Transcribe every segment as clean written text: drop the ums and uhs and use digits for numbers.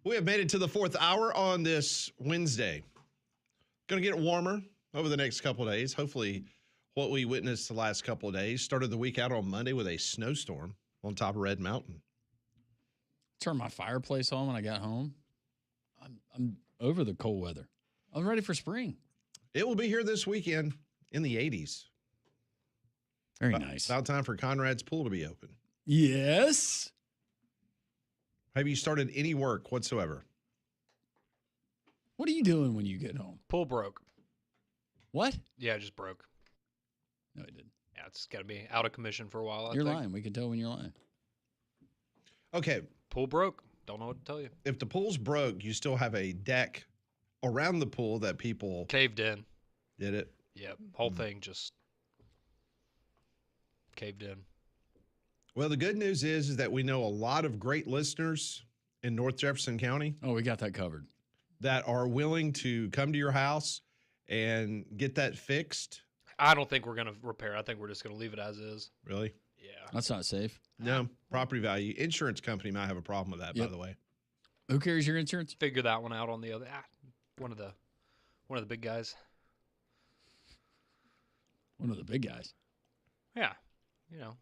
We have made it to the fourth hour on this Wednesday. Going to get warmer over the next couple of days. Hopefully, what we witnessed the last couple of days started the week out on Monday with a snowstorm on top of Red Mountain. Turned my fireplace on when I got home. I'm over the cold weather. I'm ready for spring. It will be here this weekend in the 80s. Very nice. About time for Conrad's pool to be open. Yes. Have you started any work whatsoever? What are you doing when you get home? Pool broke. What? Yeah, it just broke. No, it didn't. Yeah, it's got to be out of commission for a while. You're lying. We can tell when you're lying. Okay. Pool broke. Don't know what to tell you. If the pool's broke, you still have a deck around the pool that people Caved in. did it. Yep. Whole thing just caved in. Well, the good news is that we know a lot of great listeners in North Jefferson County Oh, we got that covered. that are willing to come to your house and get that fixed. I don't think we're going to repair. I think we're just going to leave it as is. Really? Yeah. That's not safe. No. Property value. Insurance company might have a problem with that, by Yep. the way. Who carries your insurance? Figure that one out on the other. One of the big guys. One of the big guys. Yeah. You know.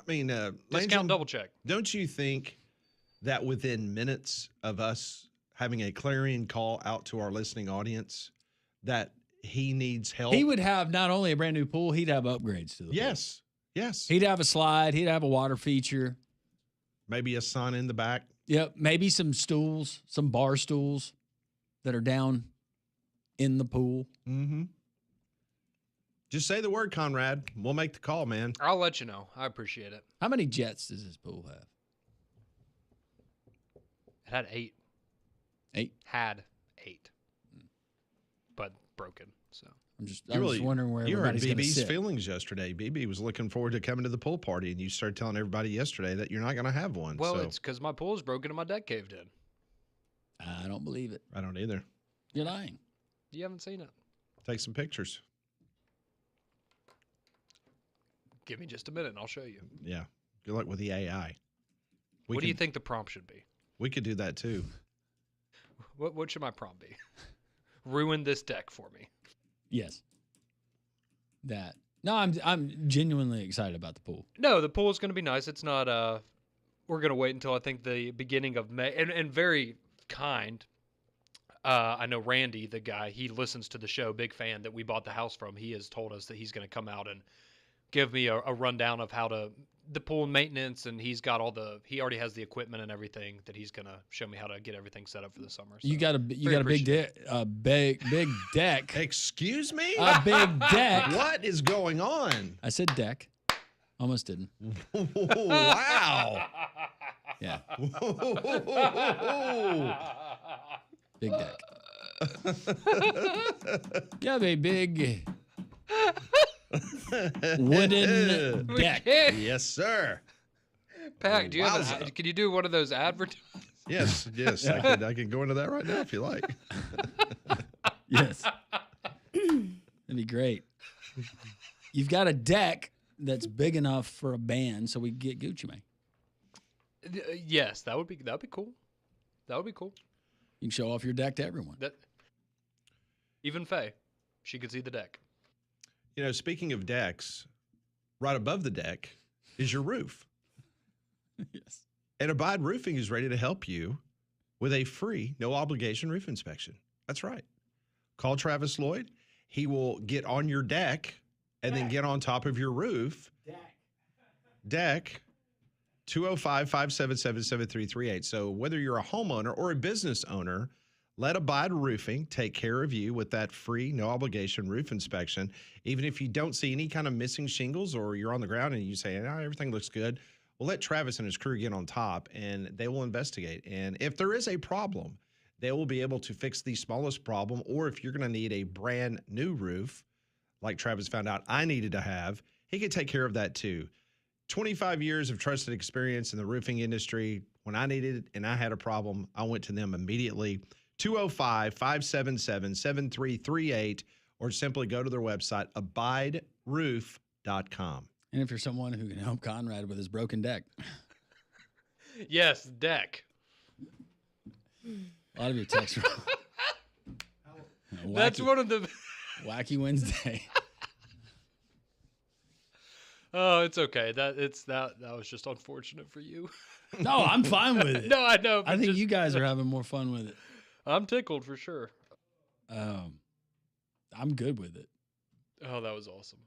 Landrum, Discount double check. don't you think that within minutes of us having a clarion call out to our listening audience that he needs help? He would have not only a brand new pool, he'd have upgrades to the pool. Yes. Yes. He'd have a slide. He'd have a water feature. Maybe a sun in the back. Yep. Maybe some stools, some bar stools that are down in the pool. Mm-hmm. Just say the word, Conrad. We'll make the call, man. I'll let you know. I appreciate it. How many jets does this pool have? It had 8. 8? Had 8. But broken. So I'm just wondering where you hurt everybody's going to BB's sit. feelings yesterday. BB was looking forward to coming to the pool party, and you started telling everybody yesterday that you're not going to have one. well, so. it's because my pool is broken and my deck caved in. I don't believe it. I don't either. You're lying. You haven't seen it. Take some pictures. Give me just a minute and I'll show you. Yeah. Good luck with the AI. What do you think the prompt should be? We could do that too. What should my prompt be? Ruin this deck for me. Yes. That. No, I'm genuinely excited about the pool. No, the pool is going to be nice. It's not. We're going to wait until I think the beginning of May. And very kind. I know Randy, the guy, he listens to the show. Big fan that we bought the house from. He has told us that he's going to come out and give me a rundown of how to the pool maintenance, and he already has the equipment and everything that he's going to show me how to get everything set up for the summer. So You got a big deck. Excuse me? A big deck. What is going on? I said deck. Almost didn't. Wow. Yeah. Big deck. You have a big wooden deck. Yes, sir. Pack, do you have Wowza. can you do one of those advertisements? Yes. I could go into that right now if you like. Yes. That'd be great. You've got a deck that's big enough for a band, so we can get Gucci Mane. Yes, that'd be cool. That would be cool. You can show off your deck to everyone. Even Faye, she could see the deck. You know, speaking of decks, right above the deck is your roof. Yes. And Abide Roofing is ready to help you with a free, no obligation roof inspection. That's right. Call Travis Lloyd. He will get on your deck and then get on top of your roof. Deck. 205-577-7338. So whether you're a homeowner or a business owner, let Abide Roofing take care of you with that free, no obligation roof inspection. Even if you don't see any kind of missing shingles or you're on the ground and you say, everything looks good, well, let Travis and his crew get on top and they will investigate. And if there is a problem, they will be able to fix the smallest problem. Or if you're going to need a brand new roof, like Travis found out I needed to have, he could take care of that too. 25 years of trusted experience in the roofing industry. When I needed it and I had a problem, I went to them immediately. 205-577-7338, or simply go to their website, abideroof.com. And if you're someone who can help Conrad with his broken deck, Yes, deck. A lot of your texts are That's one of the. Wacky Wednesday. Oh, it's okay. That was just unfortunate for you. No, I'm fine with it. No, I know. I but think just- you guys are having more fun with it. I'm tickled for sure. I'm good with it. Oh, that was awesome.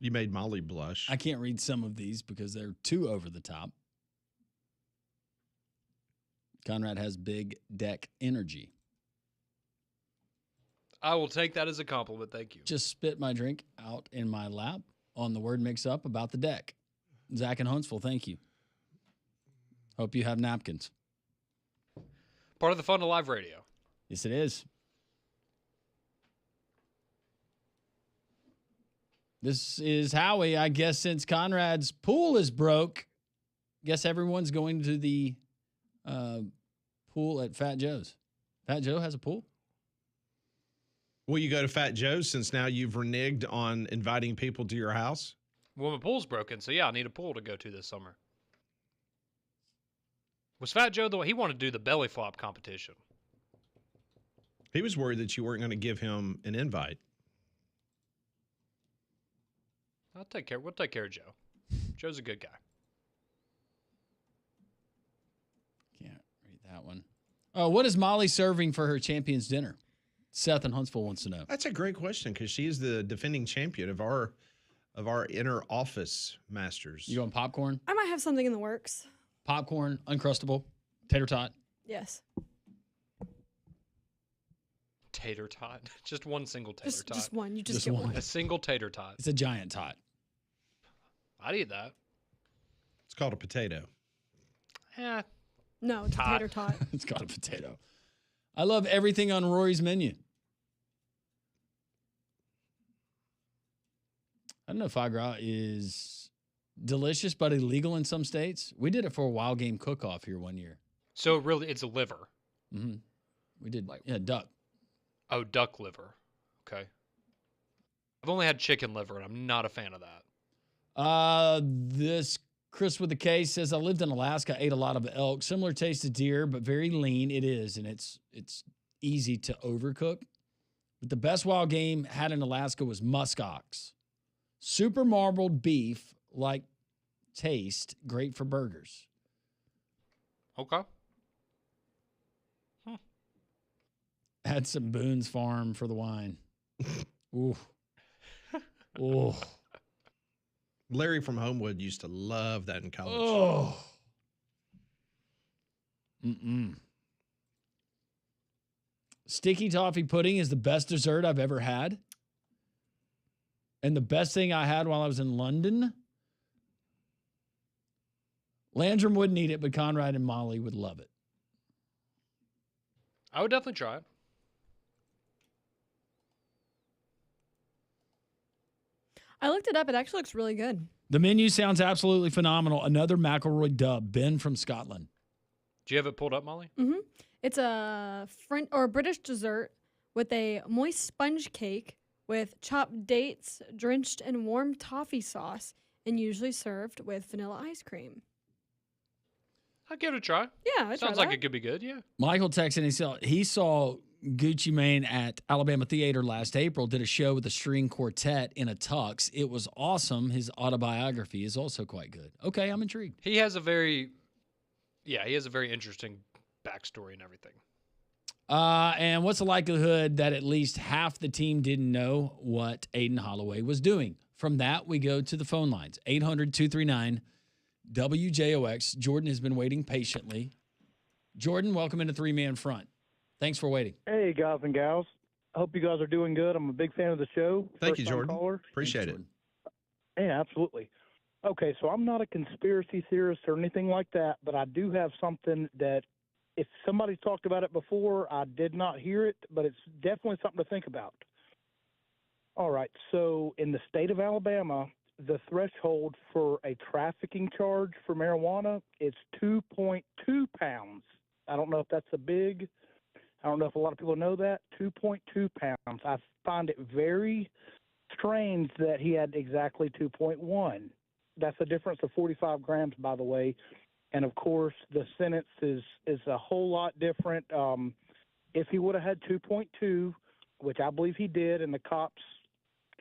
You made Molly blush. I can't read some of these because they're too over the top. Conrad has big deck energy. I will take that as a compliment. Thank you. Just spit my drink out in my lap on the word mix up about the deck. Zach in Huntsville, thank you. Hope you have napkins. Part of the fun of live radio. Yes, it is. This is Howie. I guess since Conrad's pool is broke, guess everyone's going to the pool at Fat Joe's. Fat Joe has a pool? Will you go to Fat Joe's since now you've reneged on inviting people to your house? Well, my pool's broken, so yeah, I need a pool to go to this summer. Was Fat Joe the one? He wanted to do the belly flop competition. He was worried that you weren't going to give him an invite. We'll take care of Joe. Joe's a good guy. Can't read that one. Oh, what is Molly serving for her champion's dinner? Seth in Huntsville wants to know. That's a great question because she is the defending champion of our inner office masters. You going popcorn? I might have something in the works. Popcorn, Uncrustable, tater tot. Yes. Tater tot. Just one single tater tot. Just one. You just Just get one. one. A single tater tot. It's a giant tot. I'd eat that. It's called a potato. Eh. No, it's a Tot. tater tot. It's called a potato. I love everything on Rory's menu. I don't know if foie gras is delicious, but illegal in some states. We did it for a wild game cook-off here one year. So really, it's a liver. Mm-hmm. We did, Like- duck. Oh, duck liver. Okay. I've only had chicken liver, and I'm not a fan of that. This Chris with the K says, I lived in Alaska, ate a lot of elk, similar taste to deer, but very lean. It is, and it's easy to overcook. But the best wild game had in Alaska was muskox. Super marbled beef, like taste, great for burgers. Okay. Had some Boone's Farm for the wine. Ooh. Ooh. Larry from Homewood used to love that in college. Oh. Mm-mm. Sticky toffee pudding is the best dessert I've ever had. And the best thing I had while I was in London. Landrum wouldn't eat it, but Conrad and Molly would love it. I would definitely try it. I looked it up. It actually looks really good. The menu sounds absolutely phenomenal. Another McElroy dub, Ben from Scotland. Do you have it pulled up, Molly? It's a French or British dessert with a moist sponge cake with chopped dates drenched in warm toffee sauce and usually served with vanilla ice cream. I'll give it a try. Yeah, I Sounds tried like that. it could be good, yeah. Michael texted, he saw Gucci Mane at Alabama Theater last April, did a show with a string quartet in a tux. It was awesome. His autobiography is also quite good. Okay, I'm intrigued. He has a very interesting backstory and everything. And what's the likelihood that at least half the team didn't know what Aiden Holloway was doing? From that, we go to the phone lines. 800-239-WJOX. Jordan has been waiting patiently. Jordan, welcome into Three Man Front. Thanks for waiting. Hey, guys and gals. I hope you guys are doing good. I'm a big fan of the show. Thank you, First-time Jordan. caller. Appreciate Thanks, it. Jordan. Yeah, absolutely. Okay, so I'm not a conspiracy theorist or anything like that, but I do have something that if somebody's talked about it before, I did not hear it, but it's definitely something to think about. All right, so in the state of Alabama, the threshold for a trafficking charge for marijuana is 2.2 pounds. I don't know if that's I don't know if a lot of people know that. 2.2 pounds. I find it very strange that he had exactly 2.1. That's a difference of 45 grams, by the way. And of course, the sentence is a whole lot different. If he would have had 2.2, which I believe he did, and the cops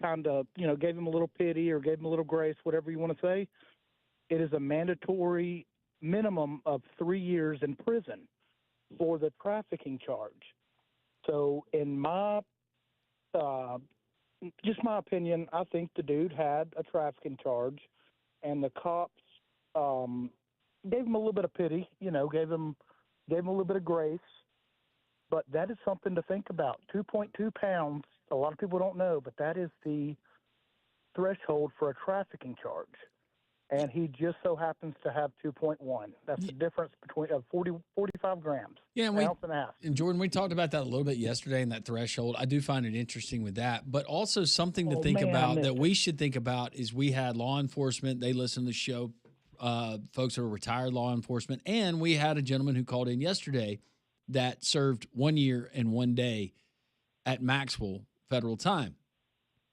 kind of, gave him a little pity or gave him a little grace, whatever you want to say, it is a mandatory minimum of 3 years in prison for the trafficking charge. So in just my opinion, I think the dude had a trafficking charge, and the cops gave him a little bit of pity, gave him a little bit of grace. But that is something to think about. 2.2 pounds, a lot of people don't know, but that is the threshold for a trafficking charge. And he just so happens to have 2.1. That's the difference between 45 grams. Yeah, an ounce and a half. and Jordan, we talked about that a little bit yesterday in that threshold. I do find it interesting with that, but also something to think about that we should think about is we had law enforcement. They listen to the show, folks who are retired law enforcement, and we had a gentleman who called in yesterday that served 1 year and 1 day at Maxwell federal time,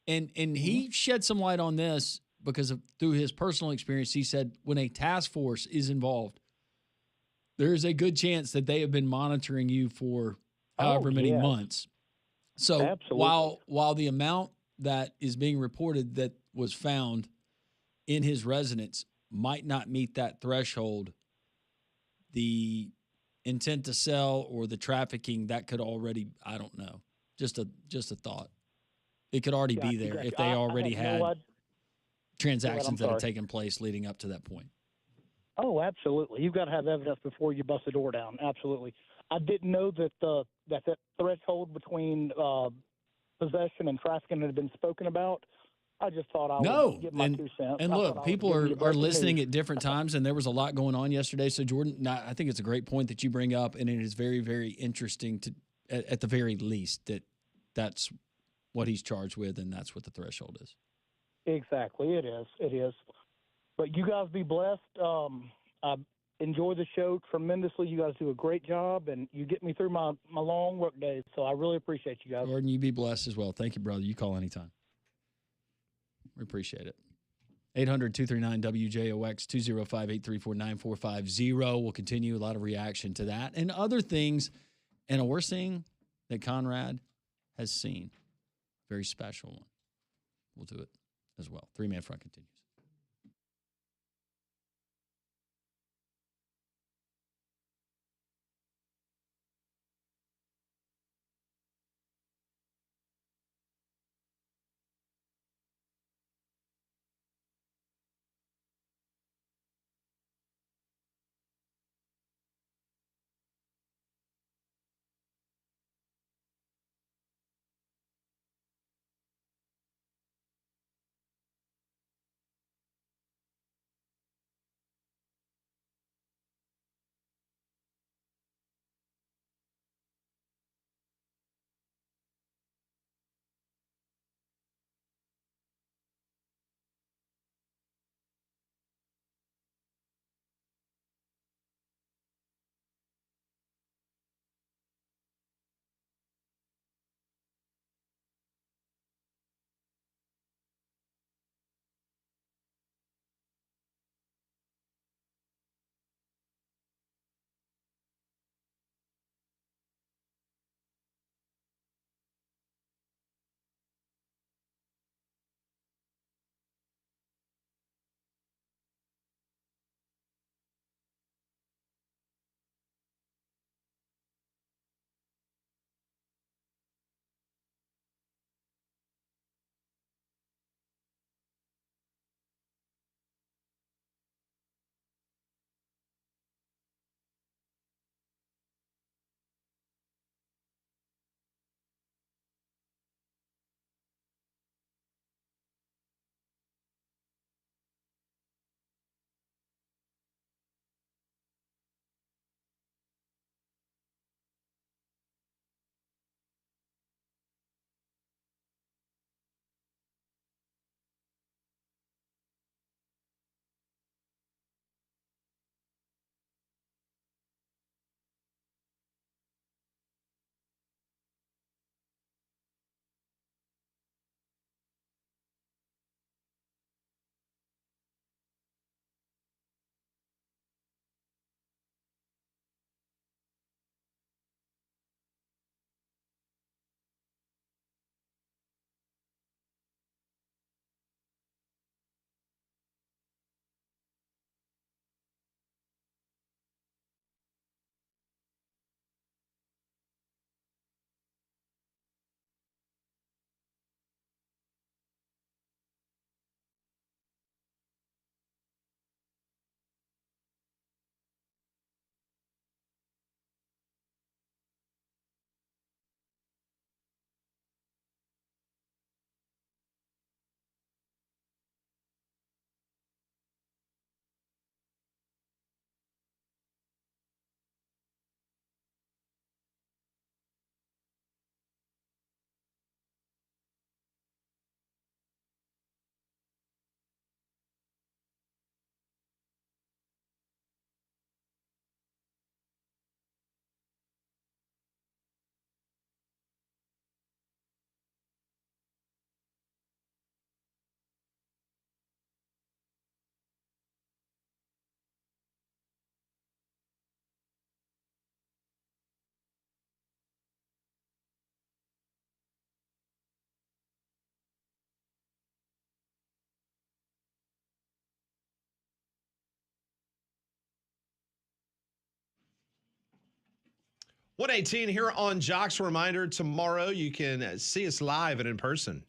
and he shed some light on this. Because through his personal experience, he said when a task force is involved, there is a good chance that they have been monitoring you for however many months. So Absolutely. while the amount that is being reported that was found in his residence might not meet that threshold, the intent to sell or the trafficking, that could already, I don't know, just a thought. It could already be there if they already had transactions that have taken place leading up to that point. Oh, absolutely. You've got to have evidence before you bust the door down. Absolutely. I didn't know that that threshold between possession and trafficking had been spoken about. I just thought I would give my 2 cents. And look, people are listening at different times, and there was a lot going on yesterday. So, Jordan, I think it's a great point that you bring up, and it is very, very interesting to, at the very least, that's what he's charged with, and that's what the threshold is. Exactly. It is. But you guys be blessed. I enjoy the show tremendously. You guys do a great job, and you get me through my long work days. So I really appreciate you guys. Jordan, you be blessed as well. Thank you, brother. You call anytime. We appreciate it. 800-239-WJOX, 205-834-9450. We'll continue. A lot of reaction to that and other things. And we're seeing that Conrad has seen. Very special one. We'll do it as well. Three-Man Front continues. 118 here on Jocks. Reminder, tomorrow you can see us live and in person,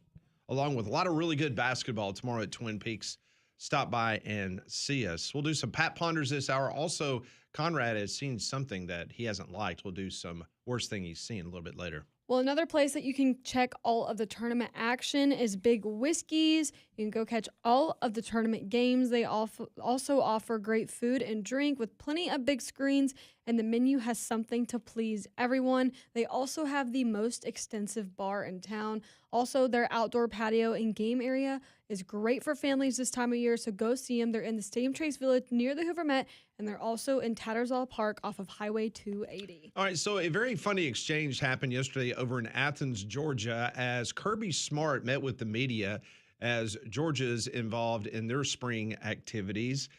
along with a lot of really good basketball tomorrow at Twin Peaks. Stop by and see us. We'll do some Pat Ponders this hour. Also, Conrad has seen something that he hasn't liked. We'll do some worst thing he's seen a little bit later. Well, another place that you can check all of the tournament action is Big Whiskies. You can go catch all of the tournament games. They also offer great food and drink with plenty of big screens, and the menu has something to please everyone. They also have the most extensive bar in town. Also, their outdoor patio and game area is great for families this time of year, so go see them. They're in the Stadium Trace Village near the Hoover Met, and they're also in Tattersall Park off of Highway 280. All right, so a very funny exchange happened yesterday over in Athens, Georgia, as Kirby Smart met with the media as Georgia's involved in their spring activities.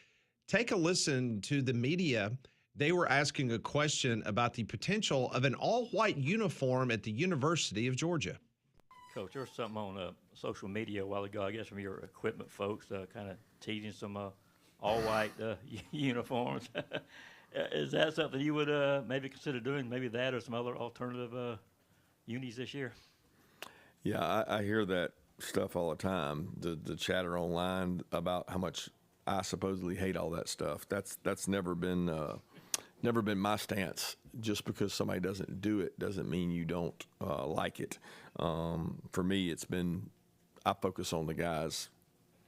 Take a listen to the media. They were asking a question about the potential of an all-white uniform at the University of Georgia. Coach, there was something on social media a while ago, I guess, from your equipment folks, kind of teasing some all-white uniforms. Is that something you would maybe consider doing, maybe that or some other alternative unis this year? Yeah, I hear that stuff all the time, the chatter online about how much I supposedly hate all that stuff. That's never been my stance. Just because somebody doesn't do it doesn't mean you don't like it. For me, I focus on the guys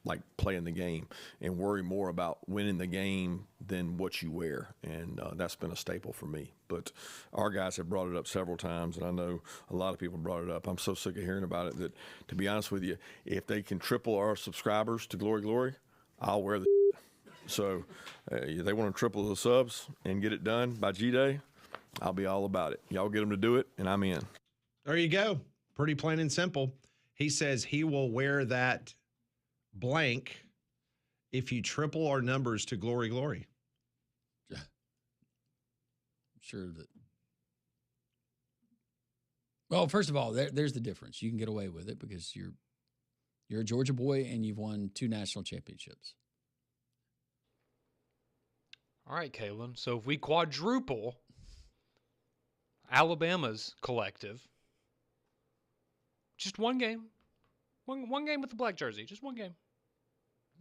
like playing the game and worry more about winning the game than what you wear. And that's been a staple for me. But our guys have brought it up several times, and I know a lot of people brought it up. I'm so sick of hearing about it that, to be honest with you, if they can triple our subscribers to Glory Glory, I'll wear the So if they want to triple the subs and get it done by G-Day, I'll be all about it. Y'all get them to do it, and I'm in. There you go. Pretty plain and simple. He says he will wear that blank if you triple our numbers to Glory Glory. I'm sure that. Well, first of all, there's the difference. You can get away with it because you're a Georgia boy and you've won 2 national championships. All right, Kalen. So if we quadruple Alabama's collective, just one game. One game with the black jersey. Just one game.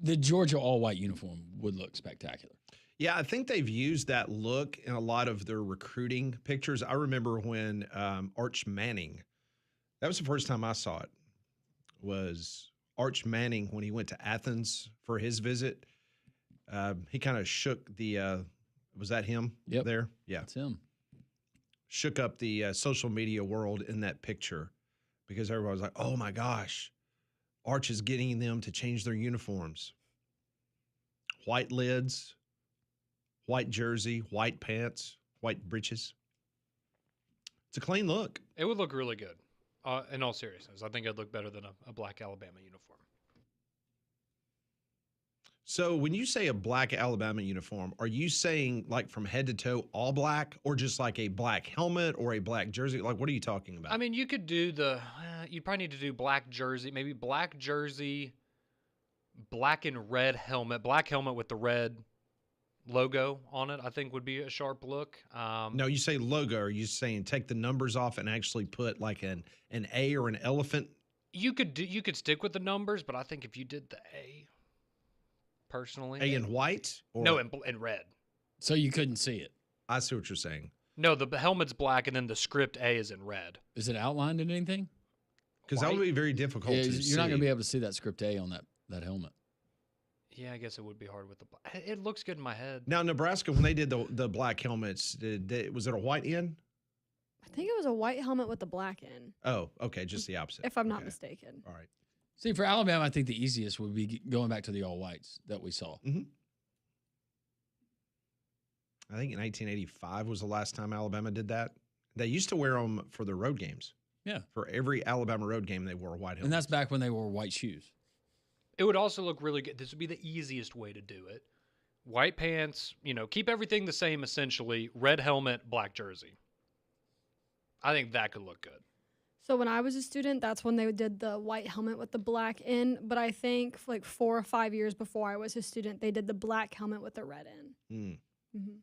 The Georgia all-white uniform would look spectacular. Yeah, I think they've used that look in a lot of their recruiting pictures. I remember when Arch Manning, that was the first time I saw it, was Arch Manning when he went to Athens for his visit. He kind of shook the, was that him there? Yeah. That's him. Shook up the social media world in that picture because everybody was like, oh my gosh, Arch is getting them to change their uniforms. White lids, white jersey, white pants, white breeches. It's a clean look. It would look really good. In all seriousness, I think it'd look better than a black Alabama uniform. So when you say a black Alabama uniform, are you saying like from head to toe all black, or just like a black helmet or a black jersey? Like, what are you talking about? I mean, you could do you'd probably need to do black jersey, maybe black jersey, black and red helmet, black helmet with the red logo on it, I think would be a sharp look. No, you say logo. Are you saying take the numbers off and actually put like an A or an elephant? You could stick with the numbers, but I think if you did the A, personally, A in white? Or? No, in red. So you couldn't see it. I see what you're saying. No, the helmet's black, and then the script A is in red. Is it outlined in anything? Because that would be very difficult to see. You're not going to be able to see that script A on that helmet. Yeah, I guess it would be hard with the black. It looks good in my head. Now, Nebraska, when they did the black helmets, was it a white end? I think it was a white helmet with the black in, Oh, okay, just the opposite. if I'm not Okay. mistaken. All right. See, for Alabama, I think the easiest would be going back to the all whites that we saw. I think in 1985 was the last time Alabama did that. They used to wear them for the road games. Yeah. For every Alabama road game, they wore a white helmet. And that's back when they wore white shoes. It would also look really good. This would be the easiest way to do it. White pants, keep everything the same essentially. Red helmet, black jersey. I think that could look good. So when I was a student, that's when they did the white helmet with the black in. But I think like 4 or 5 years before I was a student, they did the black helmet with the red in. Mm. Mm-hmm.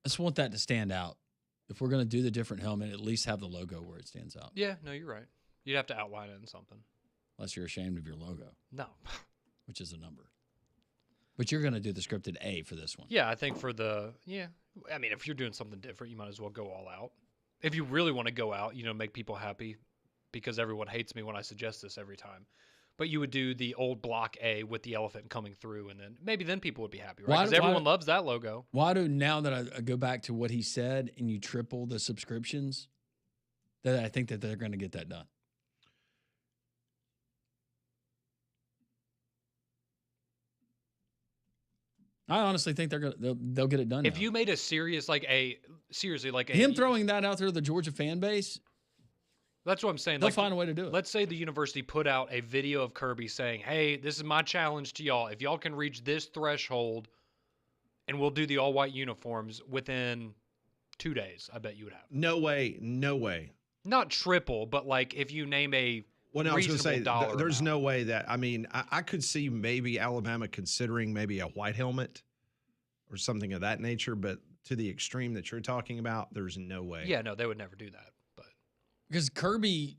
I just want that to stand out if we're going to do the different helmet, at least have the logo where it stands out. Yeah, no, you're right. You'd have to outline it in something. Unless you're ashamed of your logo, No. which is a number. But you're going to do the scripted A for this one. Yeah, I think for I mean, if you're doing something different, you might as well go all out. If you really want to go out, make people happy, because everyone hates me when I suggest this every time. But you would do the old block A with the elephant coming through, and then people would be happy, right? Because everyone loves that logo. Why do, now that I go back to what he said and you triple the subscriptions, that I think that they're going to get that done? I honestly think they'll get it done. If now. you made a serious him throwing that out there to the Georgia fan base, that's what I'm saying. They'll find a way to do it. Let's say the university put out a video of Kirby saying, "Hey, this is my challenge to y'all. If y'all can reach this threshold, and we'll do the all white uniforms within 2 days," I bet you would have. No way. No way. Not triple, but like if you name a Well, no, I was going to say, dollar there's amount. no way that, I could see maybe Alabama considering maybe a white helmet or something of that nature, but to the extreme that you're talking about, there's no way. Yeah, no, they would never do that. But because Kirby,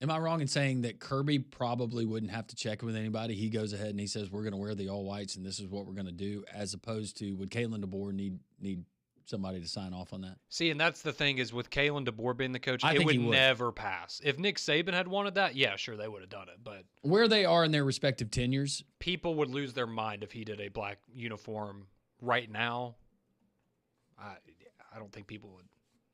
am I wrong in saying that Kirby probably wouldn't have to check with anybody? He goes ahead and he says, we're going to wear the all whites and this is what we're going to do, as opposed to, would Kalen DeBoer need somebody to sign off on that? See, and that's the thing is with Kalen DeBoer being the coach, I it think would he would. never pass. If Nick Saban had wanted that, yeah, sure, they would have done it. But Where they are in their respective tenures, people would lose their mind if he did a black uniform right now. I don't think people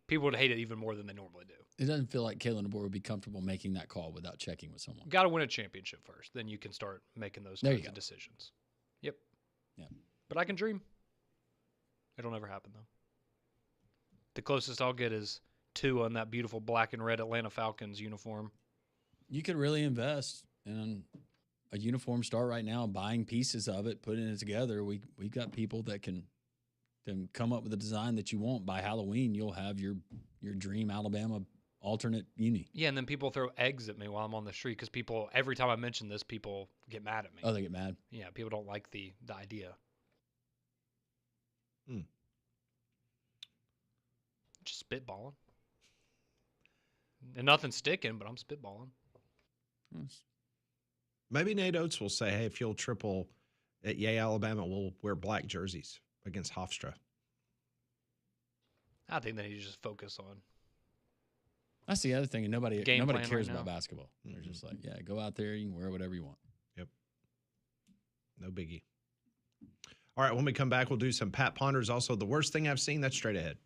would hate it even more than they normally do. it doesn't feel like Kalen DeBoer would be comfortable making that call without checking with someone. Got to win a championship first, then you can start making those There you kinds of go. decisions. Yep. Yeah. But I can dream. It'll never happen though. The closest I'll get is Tua in that beautiful black and red Atlanta Falcons uniform. You could really invest in a uniform store right now, buying pieces of it, putting it together. We've got people that can come up with a design that you want. By Halloween, you'll have your dream Alabama alternate uni. Yeah, and then people throw eggs at me while I'm on the street because every time I mention this, people get mad at me. Oh, they get mad. Yeah, people don't like the idea. Just spitballing. And nothing's sticking, but I'm spitballing. Maybe Nate Oates will say, hey, if you'll triple at Yay, Alabama, we'll wear black jerseys against Hofstra. I think they need to just focus on. That's the other thing, and nobody Game plan cares right about now. basketball. They're just like, yeah, go out there, you can wear whatever you want. No biggie. All right, when we come back, we'll do some Pat Ponders. Also, the worst thing I've seen, that's straight ahead.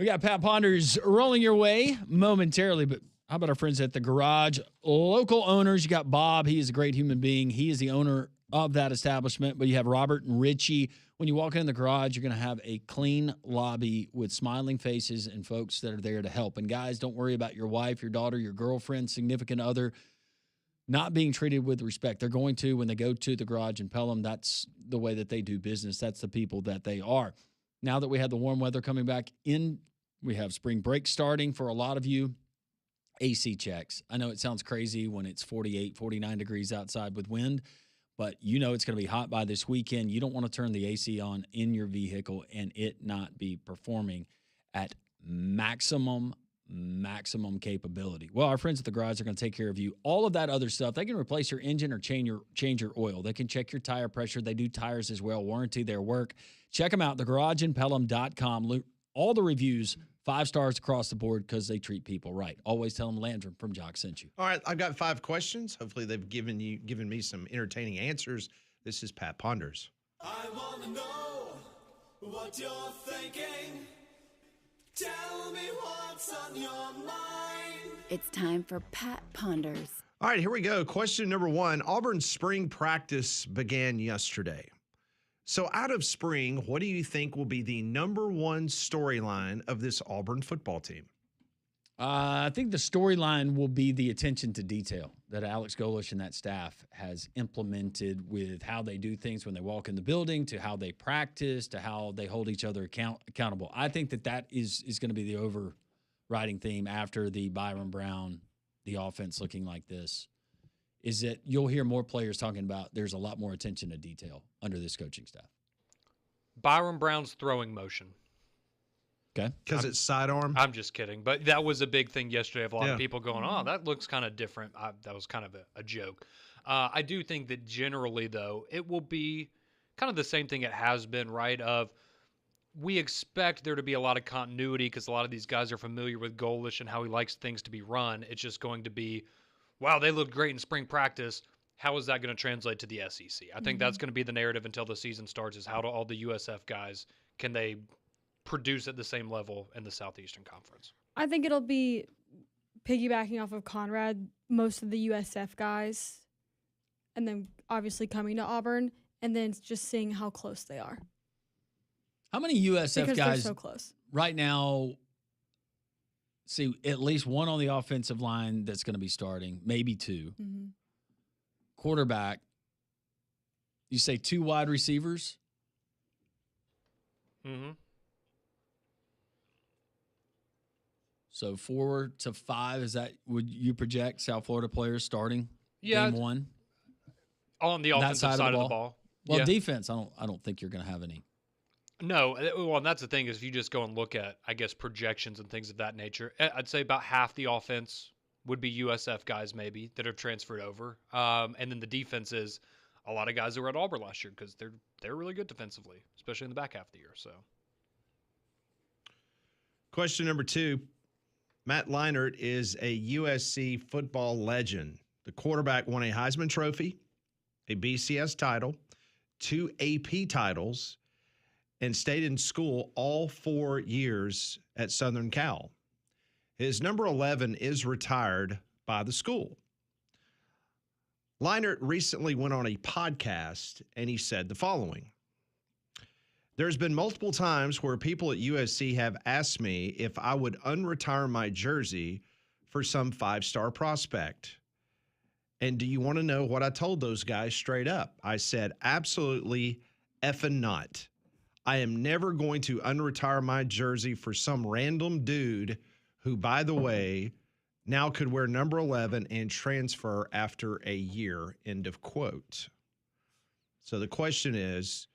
We got Pat Ponders rolling your way momentarily, but how about our friends at the Garage? Local owners, you got Bob. He is a great human being. He is the owner of that establishment, but you have Robert and Richie. When you walk in the garage, you're going to have a clean lobby with smiling faces and folks that are there to help. And guys, don't worry about your wife, your daughter, your girlfriend, significant other not being treated with respect. They're going to when they go to the garage in Pelham. That's the way that they do business. That's the people that they are. Now that we have the warm weather coming back in, we have spring break starting for a lot of you. AC checks. I know it sounds crazy when it's 48, 49 degrees outside with wind, but you know it's going to be hot by this weekend. You don't want to turn the AC on in your vehicle and it not be performing at maximum capability. Well, our friends at the Garage are going to take care of you. All of that other stuff, they can replace your engine or change your oil. They can check your tire pressure. They do tires as well, warranty their work. Check them out, thegarageinpelham.com. All the reviews, 5 stars across the board because they treat people right. Always tell them Landrum from Jock sent you. All right, I've got 5 questions. Hopefully they've given me some entertaining answers. This is Pat Ponders. I want to know what you're thinking. Tell me what's on your mind. It's time for Pat Ponders. All right, here we go. Question number 1. Auburn's spring practice began yesterday. So out of spring, what do you think will be the number 1 storyline of this Auburn football team? I think the storyline will be the attention to detail that Alex Golesh and that staff has implemented with how they do things when they walk in the building, to how they practice, to how they hold each other accountable. I think that is going to be the overriding theme after the Byron Brown, the offense looking like this, is that you'll hear more players talking about there's a lot more attention to detail under this coaching staff. Byron Brown's throwing motion. Okay. Because it's sidearm? I'm just kidding. But that was a big thing yesterday of a lot Yeah. of people going, oh, that looks kind of different. That was kind of a joke. I do think that generally, though, it will be kind of the same thing it has been, right? Of we expect there to be a lot of continuity because a lot of these guys are familiar with Golesh and how he likes things to be run. It's just going to be, wow, they looked great in spring practice. How is that going to translate to the SEC? I think that's going to be the narrative until the season starts, is how do all the USF guys, can they produce at the same level in the Southeastern Conference? I think it'll be piggybacking off of Conrad, most of the USF guys, and then obviously coming to Auburn, and then just seeing how close they are. How many USF Because guys they're so close. right now see at least one on the offensive line that's going to be starting, maybe 2. Mm-hmm. Quarterback, you say 2 wide receivers? Mm-hmm. So 4 to 5, is that, would you project South Florida players starting Yeah, game 1? on the That offensive side of the ball. Well, Yeah. defense, I don't think you're going to have any. No, well, and that's the thing is if you just go and look at, I guess, projections and things of that nature, I'd say about half the offense would be USF guys maybe that have transferred over. And then the defense is a lot of guys that were at Auburn last year because they're really good defensively, especially in the back half of the year. So, Question number 2. Matt Leinart is a USC football legend. The quarterback won a Heisman Trophy, a BCS title, 2 AP titles, and stayed in school all 4 years at Southern Cal. His number 11 is retired by the school. Leinart recently went on a podcast and he said the following. There's been multiple times where people at USC have asked me if I would unretire my jersey for some 5-star prospect. And do you want to know what I told those guys straight up? I said, absolutely effing not. I am never going to unretire my jersey for some random dude who, by the way, now could wear number 11 and transfer after a year, end of quote. So the question is,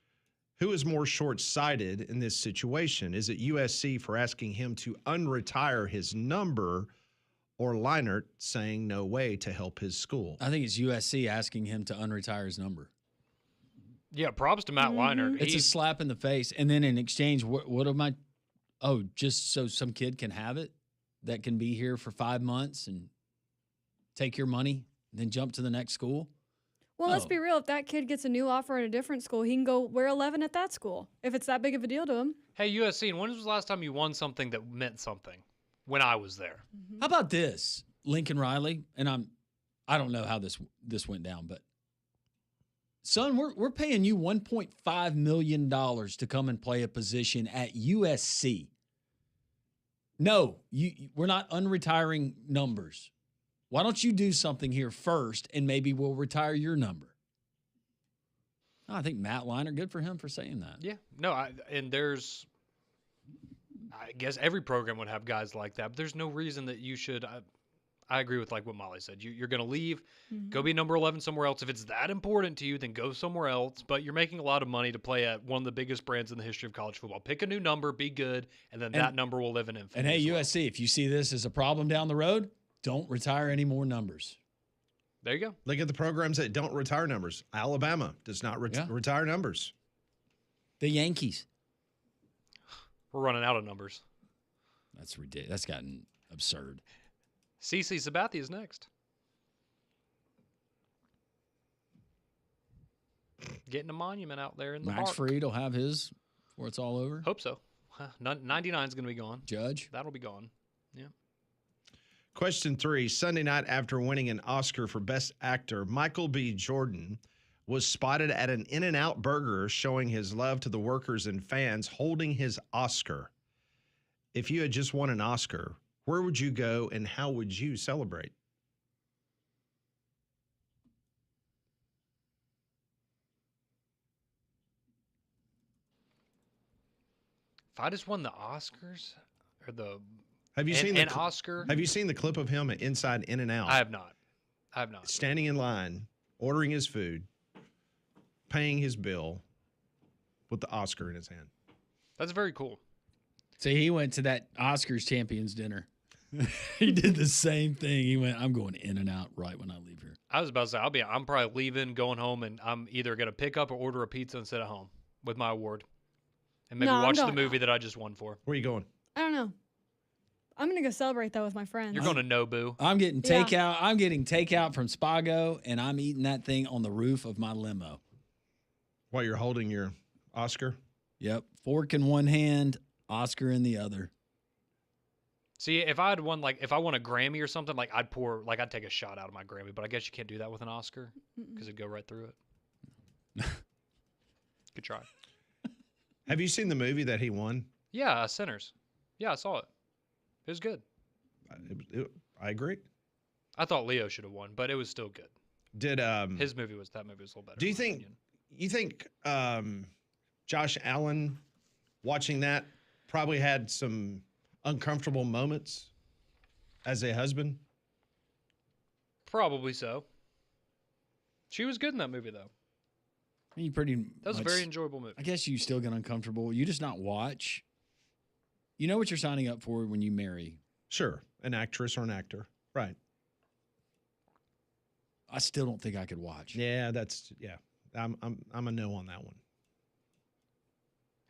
who is more short-sighted in this situation? Is it USC for asking him to unretire his number, or Leinart saying no way to help his school? I think it's USC asking him to unretire his number. yeah, props to Matt Leinart. It's a slap in the face. And then in exchange, what am I? Oh, just so some kid can have it that can be here for 5 months and take your money and then jump to the next school? Well, let's Oh. be real. If that kid gets a new offer at a different school, he can go wear 11 at that school. If it's that big of a deal to him. Hey, USC, and when was the last time you won something that meant something? When I was there. How about this, Lincoln Riley? And I don't know how this went down, but son, we're paying you $1.5 million to come and play a position at USC. No, we're not unretiring numbers. Why don't you do something here first, and maybe we'll retire your number? I think Matt Leinart, good for him for saying that. Yeah. No, I guess every program would have guys like that, but there's no reason that you should. I agree with like what Molly said. You're going to leave, go be number 11 somewhere else. If it's that important to you, then go somewhere else. But you're making a lot of money to play at one of the biggest brands in the history of college football. Pick a new number, be good, and then that number will live in infamy. And hey, as well. USC, if you see this as a problem down the road, don't retire any more numbers. There you go. Look at the programs that don't retire numbers. Alabama does not retire numbers. The Yankees. We're running out of numbers. That's ridiculous. That's gotten absurd. CC Sabathia is next. Getting a monument out there in the Max park. Fried will have his before it's all over. Hope so. 99 is going to be gone. Judge. That'll be gone. Yeah. Question 3. Sunday night, after winning an Oscar for Best Actor, Michael B. Jordan was spotted at an In-N-Out Burger showing his love to the workers and fans holding his Oscar. If you had just won an Oscar, where would you go and how would you celebrate? If I just won the Oscars or the Have you seen an the Oscar? Have you seen the clip of him inside In-N-Out? I have not. I have not. Standing in line, ordering his food, paying his bill with the Oscar in his hand. That's very cool. See, he went to that Oscars champions dinner. He did the same thing. He went, I'm going In-N-Out right when I leave here. I was about to say I'm probably leaving, going home, and I'm either going to pick up or order a pizza and sit at home with my award, and maybe No, I'm watch the going movie out. that I just won for. Where are you going? I don't know. I'm going to go celebrate that with my friends. You're going to Nobu. I'm getting Yeah. takeout. I'm getting takeout from Spago, and I'm eating that thing on the roof of my limo. While you're holding your Oscar? Yep. Fork in one hand, Oscar in the other. See, if I had won, like, if I won a Grammy or something, like, I'd take a shot out of my Grammy, but I guess you can't do that with an Oscar because it'd go right through it. Good try. Have you seen the movie that he won? Yeah, Sinners. Yeah, I saw it. It was good. I agree. I thought Leo should have won, but it was still good. Did That movie was a little better. Do you in my think opinion. you think Josh Allen watching that probably had some uncomfortable moments as a husband? Probably so. She was good in that movie, though. You pretty. That was a much- very enjoyable movie. I guess you still get uncomfortable. You just not watch. You know what you're signing up for when you marry. Sure, an actress or an actor, right? I still don't think I could watch. Yeah, I'm a no on that one.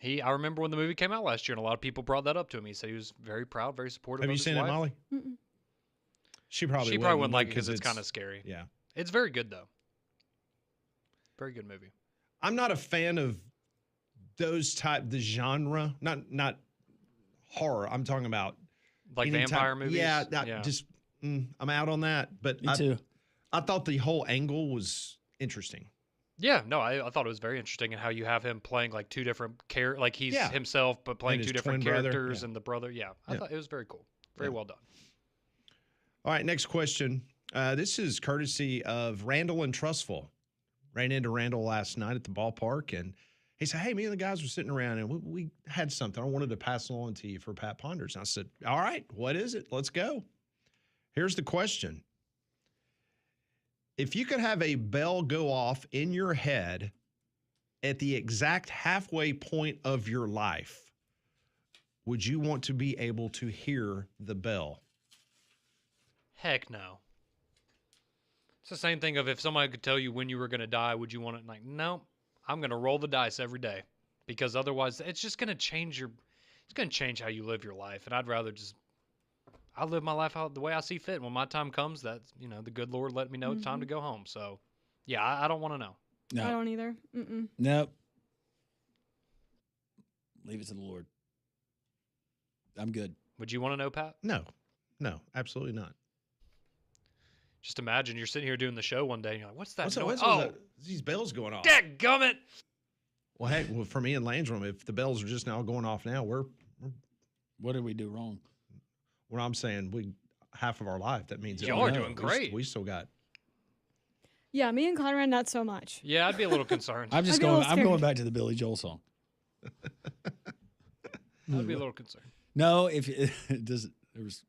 I remember when the movie came out last year, and a lot of people brought that up to him. He said he was very proud, very supportive Have of you his seen wife. it, Molly? Mm-mm. She probably She probably wouldn't like it because it's kind of scary. Yeah. It's very good, though. Very good movie. I'm not a fan of the genre, not horror. I'm talking about Like any vampire type- movies? Yeah, Yeah. I'm out on that. But Me too. I thought the whole angle was interesting. Yeah, no, I thought it was very interesting in how you have him playing like two different like he's Yeah. himself, but playing his two different twin brother, characters yeah. and the brother. Yeah, I Yeah. thought it was very cool. Very well done. All right, next question. This is courtesy of Randall and Trustful. Ran into Randall last night at the ballpark, and he said, hey, me and the guys were sitting around, and we had something I wanted to pass along to you for Pat Ponders. And I said, all right, what is it? Let's go. Here's the question. If you could have a bell go off in your head at the exact halfway point of your life, would you want to be able to hear the bell? Heck no. It's the same thing of if somebody could tell you when you were going to die, would you want it? Like, no, I'm going to roll the dice every day because otherwise it's just going to change it's going to change how you live your life. And I'd rather I live my life out the way I see fit. When my time comes, that's, the good Lord let me know it's time to go home. So Yeah, I don't want to know. I No, don't either. Mm-mm. nope. Leave it to the Lord. I'm good. Would you want to know, Pat? No, absolutely not. Just imagine you're sitting here doing the show one day and you're like, what's that What's noise? that? These bells going off. Dadgummit! Well, heck, for me and Landrum, if the bells are just now going off now, What did we do wrong? what I'm saying, we half of our life. That means that Y'all we are know. doing great. We still got. Yeah, me and Conrad, not so much. Yeah, I'd be a little concerned. I'm just I'd be a going. little I'm going scared. back to the Billy Joel song. I'd be a little concerned. No, if it does, there was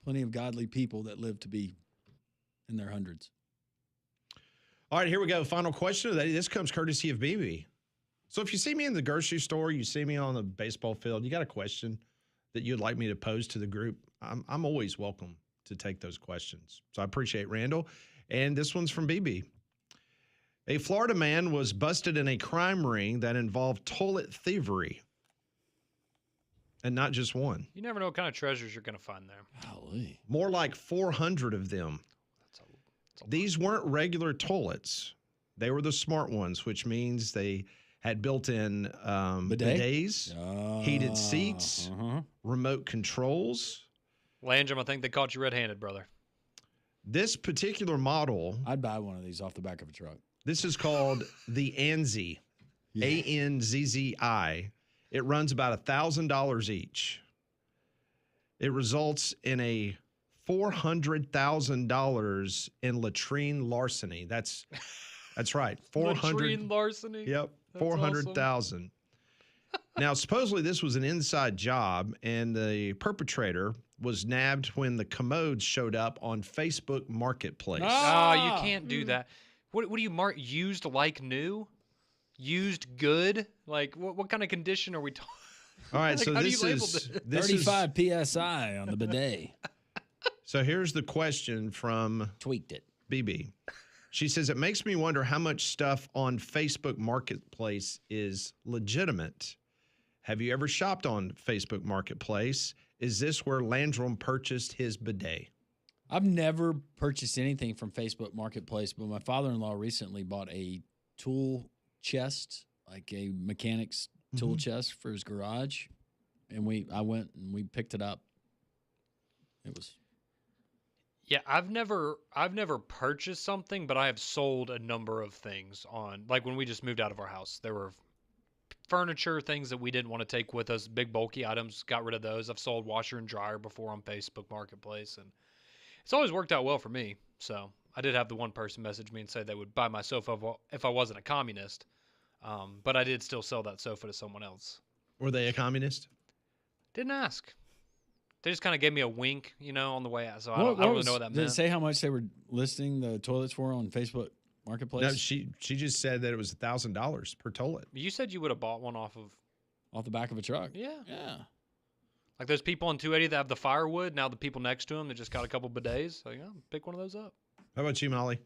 plenty of godly people that lived to be in their hundreds. All right, here we go. Final question of the day. This comes courtesy of BB. So if you see me in the grocery store, you see me on the baseball field, you got a question that you'd like me to pose to the group, I'm always welcome to take those questions. So I appreciate Randall. And this one's from BB. A Florida man was busted in a crime ring that involved toilet thievery. And not just one. You never know what kind of treasures you're going to find there. Golly. More like 400 of them. That's a These weren't regular toilets. They were the smart ones, which means they had built-in bidets, heated seats, remote controls. Landrum, I think they caught you red-handed, brother. This particular model, I'd buy one of these off the back of a truck. this is called the Anzi, ANZZI. It runs about $1,000 each. It results in a $400,000 in latrine larceny. That's right. 400. Latrine larceny. Yep, That's 400,000. Now, supposedly this was an inside job, and the perpetrator was nabbed when the commodes showed up on Facebook Marketplace. Oh, you can't do that. What do you mark? Used like new? Used good? Like what kind of condition are we talking? All right, Like, so how do this you label is this? 35 psi on the bidet. So here's the question from Tweaked it. BB. She says, it makes me wonder how much stuff on Facebook Marketplace is legitimate. Have you ever shopped on Facebook Marketplace? Is this where Landrum purchased his bidet? I've never purchased anything from Facebook Marketplace, but my father-in-law recently bought a tool chest, like a mechanic's tool chest for his garage, and I went and we picked it up. It was Yeah, I've never purchased something, but I have sold a number of things on, like when we just moved out of our house. There were furniture, things that we didn't want to take with us, big bulky items, got rid of those. I've sold washer and dryer before on Facebook Marketplace, and it's always worked out well for me. So I did have the one person message me and say they would buy my sofa if I wasn't a communist, but I did still sell that sofa to someone else. Were they a communist? Didn't ask. They just kind of gave me a wink, on the way out. So I don't really know what that Did meant. it say how much they were listing the toilets for on Facebook Marketplace? No, she just said that it was $1,000 per toilet. You said you would have bought one off the back of a truck. Yeah. Yeah. Like those people on 280 that have the firewood. Now the people next to them that just got a couple bidets. So yeah, pick one of those up. How about you, Molly?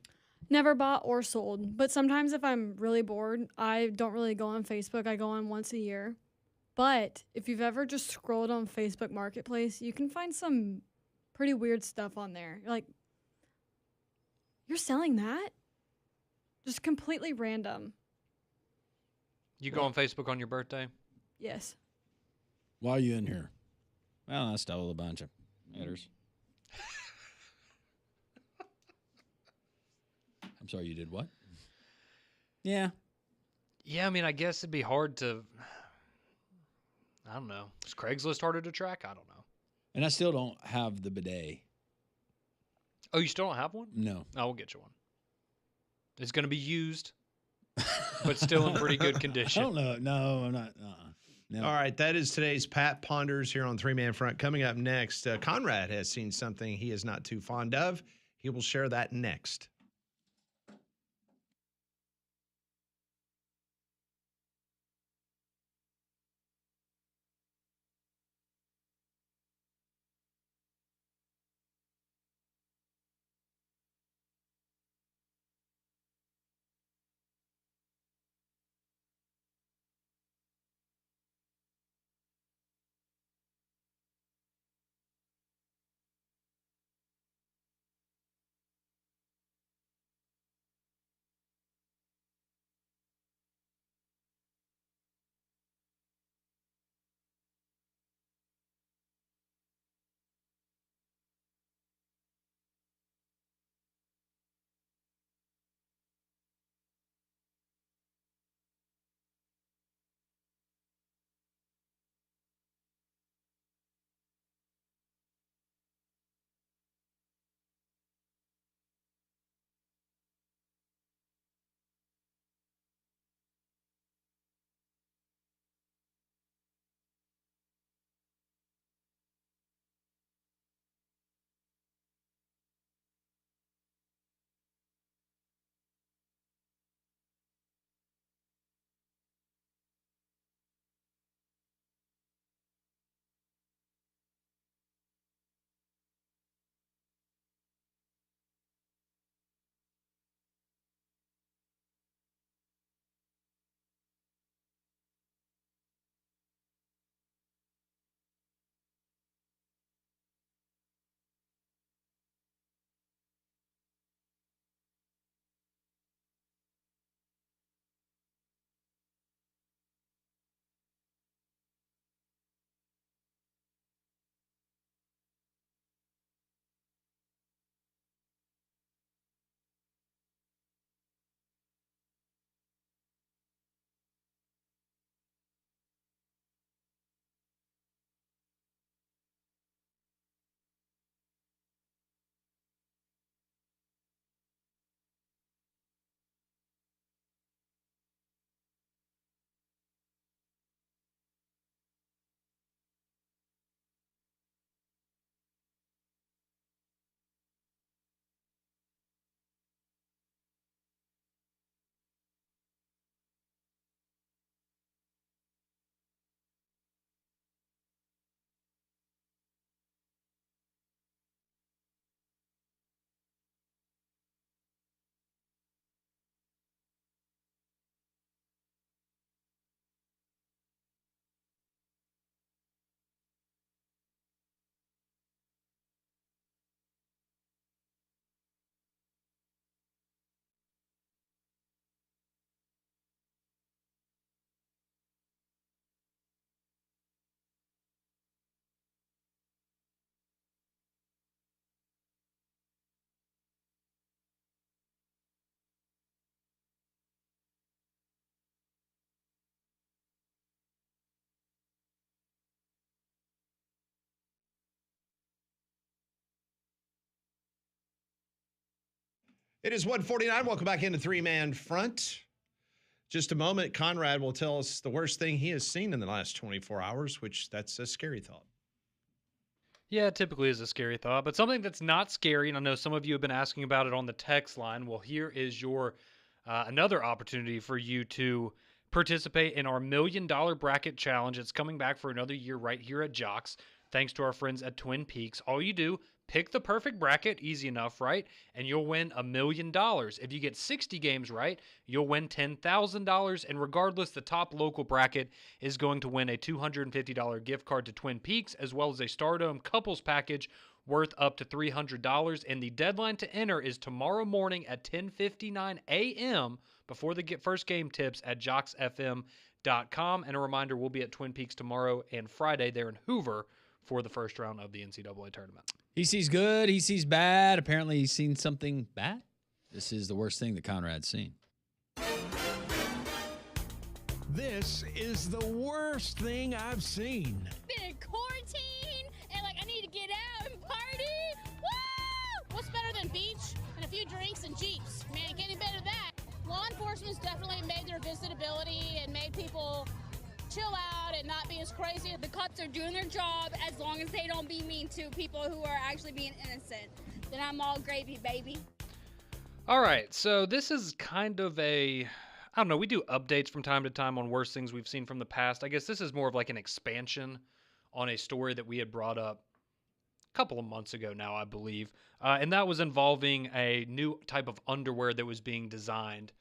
Never bought or sold, but sometimes if I'm really bored, I don't really go on Facebook. I go on once a year. But if you've ever just scrolled on Facebook Marketplace, you can find some pretty weird stuff on there. You're like, you're selling that? Just completely random. You go on Facebook on your birthday? Yes. Why are you in here? Well, I stole a bunch of headers. I'm sorry, you did what? Yeah. Yeah, I mean, I guess it'd be hard to. I don't know. Is Craigslist harder to track? I don't know. And I still don't have the bidet. Oh, you still don't have one? No. I will get you one. It's going to be used, but still in pretty good I condition. don't know. No, I'm not. No. All right, that is today's Pat Ponders here on Three Man Front. Coming up next, Conrad has seen something he is not too fond of. He will share that next. It is 1:49. Welcome back into Three-Man Front. Just a moment, Conrad will tell us the worst thing he has seen in the last 24 hours, which that's a scary thought. Yeah, it typically is a scary thought, but something that's not scary, and I know some of you have been asking about it on the text line. Well, here is your another opportunity for you to participate in our $1 Million Bracket Challenge. It's coming back for another year right here at Jocks, thanks to our friends at Twin Peaks. All you do, pick the perfect bracket, easy enough, right? And you'll win $1 million. If you get 60 games right, you'll win $10,000. And regardless, the top local bracket is going to win a $250 gift card to Twin Peaks, as well as a Stardome couples package worth up to $300. And the deadline to enter is tomorrow morning at 10:59 a.m. before the first game tips at jocksfm.com. And a reminder, we'll be at Twin Peaks tomorrow and Friday there in Hoover for the first round of the NCAA tournament. He sees good, he sees bad. Apparently, he's seen something bad. This is the worst thing that Conrad's seen. This is the worst thing I've seen. Been in quarantine, and I need to get out and party. Woo! What's better than beach and a few drinks and Jeeps? Man, getting better than that. Law enforcement's definitely made their visitability and made people chill out and not be as crazy. The cops are doing their job as long as they don't be mean to people who are actually being innocent. Then I'm all gravy, baby. All right, so this is kind of I don't know, we do updates from time to time on worst things we've seen from the past. I guess this is more of like an expansion on a story that we had brought up a couple of months ago now, I believe. And that was involving a new type of underwear that was being designed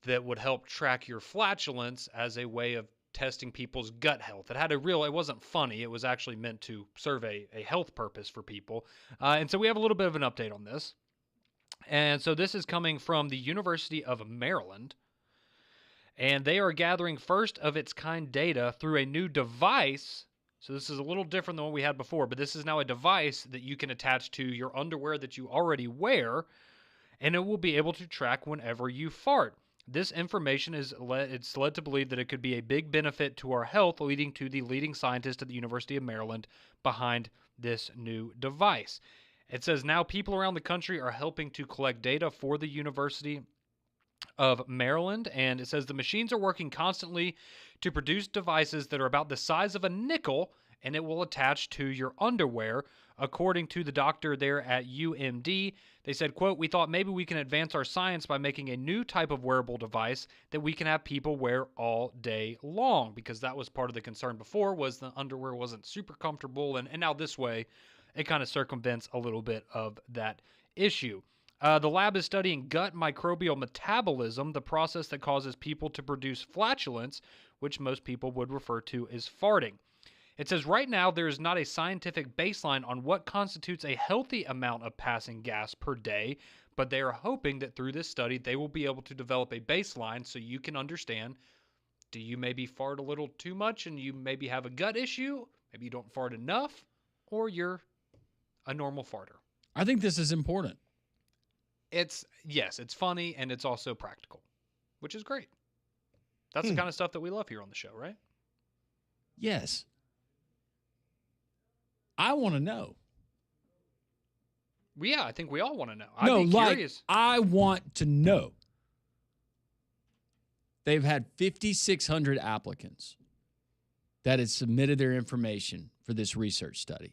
that would help track your flatulence as a way of testing people's gut health. It wasn't funny. It was actually meant to serve a health purpose for people. And so we have a little bit of an update on this. And so this is coming from the University of Maryland. And they are gathering first of its kind data through a new device. So this is a little different than what we had before, but this is now a device that you can attach to your underwear that you already wear, and it will be able to track whenever you fart. This information it's led to believe that it could be a big benefit to our health, leading to the leading scientist at the University of Maryland behind this new device. It says now people around the country are helping to collect data for the University of Maryland, and it says the machines are working constantly to produce devices that are about the size of a nickel, and it will attach to your underwear. According to the doctor there at UMD, they said, quote, "We thought maybe we can advance our science by making a new type of wearable device that we can have people wear all day long," because that was part of the concern before, was the underwear wasn't super comfortable, and now this way it kind of circumvents a little bit of that issue. The lab is studying gut microbial metabolism, the process that causes people to produce flatulence, which most people would refer to as farting. It says right now there is not a scientific baseline on what constitutes a healthy amount of passing gas per day, but they are hoping that through this study they will be able to develop a baseline so you can understand, do you maybe fart a little too much and you maybe have a gut issue, maybe you don't fart enough, or you're a normal farter. I think this is important. It's funny and it's also practical, which is great. That's the kind of stuff that we love here on the show, right? Yes. I want to know. Well, yeah, I think we all want to know. I'd be curious. I want to know. They've had 5,600 applicants that had submitted their information for this research study.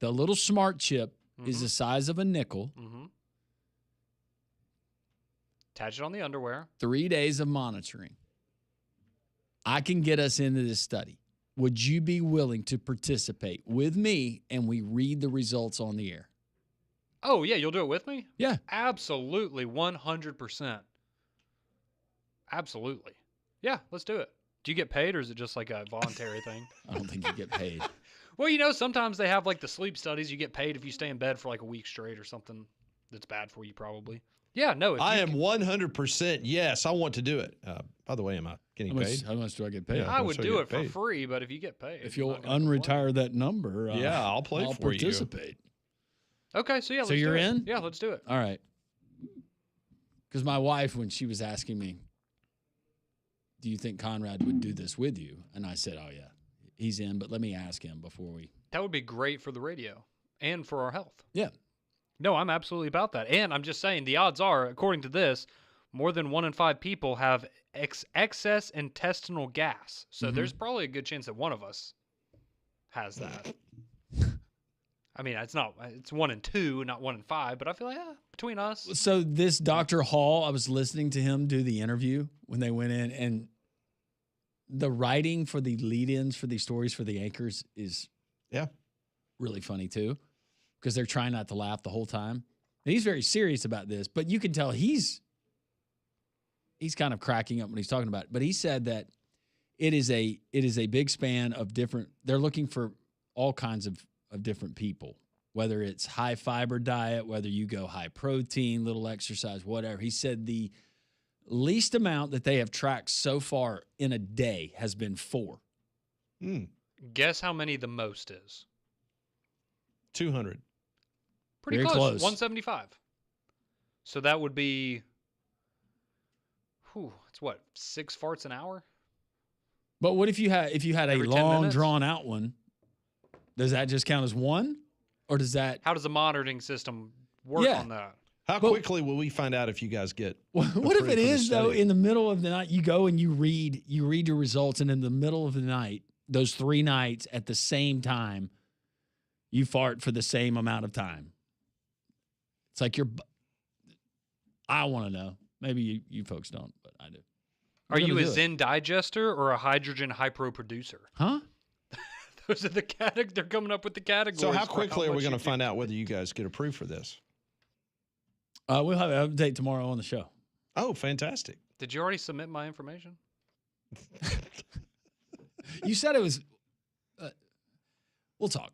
The little smart chip is the size of a nickel. Mm-hmm. Attach it on the underwear. 3 days of monitoring. I can get us into this study. Would you be willing to participate with me and we read the results on the air? Oh, yeah, you'll do it with me? Yeah. Absolutely, 100%. Absolutely. Yeah, let's do it. Do you get paid or is it just like a voluntary thing? I don't think you get paid. Well, sometimes they have like the sleep studies. You get paid if you stay in bed for like a week straight or something that's bad for you probably. Yeah, no. I am 100% yes. I want to do it. By the way, am I getting paid? How much do I get paid? I would do it for free, but if you get paid. If you'll unretire that number, I'll play I'll for you. participate. Okay, so yeah, let's So you're do it. in? Yeah, let's do it. All right. Because my wife, when she was asking me, do you think Conrad would do this with you? And I said, oh, yeah, he's in, but let me ask him before we. That would be great for the radio and for our health. Yeah. No, I'm absolutely about that. And I'm just saying the odds are, according to this, more than 1 in 5 people have excess intestinal gas. So there's probably a good chance that one of us has that. I mean, it's 1 in 2, not 1 in 5, but I feel like between us. So this Dr. Hall, I was listening to him do the interview when they went in, and the writing for the lead-ins for these stories for the anchors is really funny too, because they're trying not to laugh the whole time. And he's very serious about this, but you can tell he's kind of cracking up when he's talking about it. But he said that it is a big span of different. They're looking for all kinds of different people, whether it's high fiber diet, whether you go high protein, little exercise, whatever. He said the least amount that they have tracked so far in a day has been 4. Guess how many the most is? 200. Pretty Very close. 175. So that would be, it's what, 6 farts an hour? But what if you had a Every 10 long minutes? drawn out one? Does that just count as 1, or does that? How does the monitoring system work on that? How quickly will we find out if you guys get? What if approved it for the is though? study? In the middle of the night, you go and you read your results, and in the middle of the night, those 3 nights at the same time, you fart for the same amount of time. It's like I want to know. Maybe you folks don't, but I do. Are you a do it. Zen digester or a hydrogen hypro producer? Huh? Those are the they're coming up with the categories. So how for quickly are we much going you to find out whether you guys get approved for this? We'll have an update tomorrow on the show. Oh, fantastic! Did you already submit my information? You said it was. We'll talk.